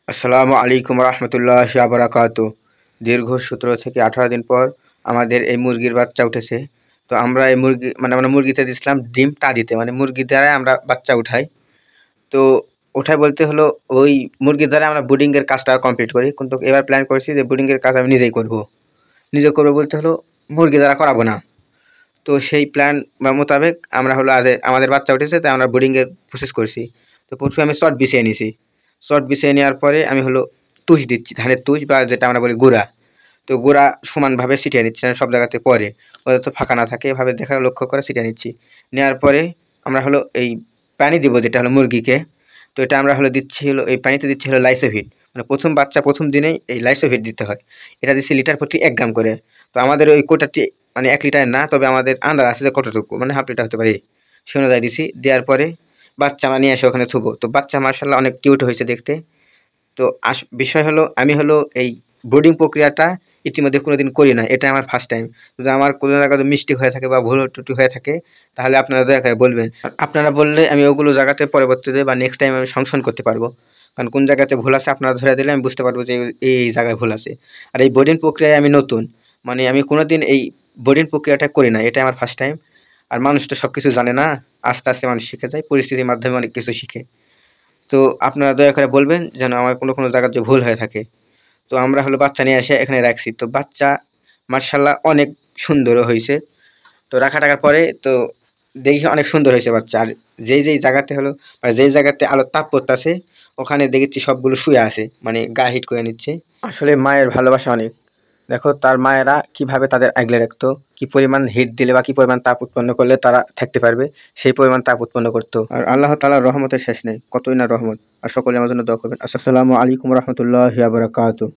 আসসালামু আলাইকুম রহমতুল্লাহি ওয়া বারাকাতুহু। দীর্ঘ 17 থেকে 18 দিন পর আমাদের এই মুরগির বাচ্চা উঠেছে। তো আমরা এই মুরগি আমরা মুরগিতে দিয়েছিলাম ডিম তা দিতে, মুরগি দ্বারা আমরা বাচ্চা উঠাই। তো ওঠাই বলতে হলো ওই মুরগির দ্বারা আমরা ব্রুডিং এর কাজটা কমপ্লিট করি, কিন্তু এবার প্ল্যান করেছি যে ব্রুডিং এর কাজ আমি নিজেই করব। নিজে করবো বলতে হলো মুরগি দ্বারা করাবো না। তো সেই প্ল্যান মোতাবেক আমরা হলো আজ আমাদের বাচ্চা উঠেছে, তাই আমরা ব্রুডিং এর প্রসেস করছি। তো প্রথমে আমি শর্ট বিছিয়ে নিয়েছি। শর্ট বিছিয়ে নেওয়ার পরে আমি হলো তুষ দিচ্ছি, ধানের তুষ বা যেটা আমরা বলি গুঁড়া। তো গুঁড়া সমানভাবে ছিটিয়ে নিচ্ছি যেন সব জায়গাতে পরে, ওদের তো ফাঁকা না থাকে, এভাবে দেখা লক্ষ্য করে ছিটিয়ে নিচ্ছি। নেওয়ার পরে আমরা হলো এই পানি দিব যেটা হলো মুরগিকে। তো এটা আমরা হলো দিচ্ছি হলো এই পানিতে দিচ্ছি হলো লাইসোভিট, প্রথম বাচ্চা প্রথম দিনেই এই লাইসোভিট দিতে হয়। এটা দিচ্ছি লিটার প্রতি 1 গ্রাম করে। তো আমাদের ওই কোটাটি 1 লিটার না, তবে আমাদের আন্দাজ আছে যে কতটুকু, হাফ লিটার হতে পারে, সে অনুযায়ী দিছি। দেওয়ার পরে বাচ্চা আমরা নিয়ে এসে ওখানে থুবো। তো বাচ্চা মার্শাল্লাহ অনেক কিউট হয়েছে দেখতে। তো বিষয় হলো আমি হলো এই ব্রুডিং প্রক্রিয়াটা ইতিমধ্যে কোনোদিন করি না, এটা আমার ফার্স্ট টাইম। যদি আমার কোনো জায়গাতে মিস্টেক হয়ে থাকে বা ভুল ত্রুটি হয়ে থাকে, তাহলে আপনারা দয়া করে বলবেন। আপনারা বললে আমি ওগুলো জায়গাতে পরবর্তীতে বা নেক্সট টাইম আমি সংশোধন করতে পারবো। কারণ কোন জায়গাতে ভুল আছে আপনারা ধরে দিলে আমি বুঝতে পারবো যে এই জায়গায় ভুল আছে। আর এই ব্রুডিং প্রক্রিয়ায় আমি নতুন, আমি কোনোদিন এই ব্রুডিং প্রক্রিয়াটা করি না, এটা আমার ফার্স্ট টাইম। আর মানুষ তো সব কিছু জানে না, আস্তে আস্তে মানুষ শিখে যায়, পরিস্থিতির মাধ্যমে অনেক কিছু শিখে। তো আপনারা দয়া করে বলবেন যেন আমার কোনো জায়গার যে ভুল হয়ে থাকে। তো আমরা হলো বাচ্চা নিয়ে এসে এখানে রাখছি। তো বাচ্চা মার্শাল্লাহ অনেক সুন্দরও হয়েছে। তো রাখার পরে তো দেখি অনেক সুন্দর হয়েছে বাচ্চা। আর যেই জায়গাতে হলো যেই জায়গাতে আলোর তাপ পড়তেছে ওখানে দেখেছি সবগুলো শুয়ে আছে, গা হিট করে নিচ্ছে। আসলে মায়ের ভালোবাসা অনেক। দেখো তার মায়েরা কিভাবে তাদের আগলে রাখতো, কি পরিমাণ হিট দিলে বা কি পরিমাণ তাপ উৎপন্ন করলে তারা থাকতে পারবে, সেই পরিমাণ তাপ উৎপন্ন করতো। আর আল্লাহ তাআলার রহমতের শেষ নেই, কতই না রহমত। আর সকলে আমার জন্য দোয়া করবেন। আসসালামু আলাইকুম রহমতুল্লাহি ওয়া বারাকাতুহু।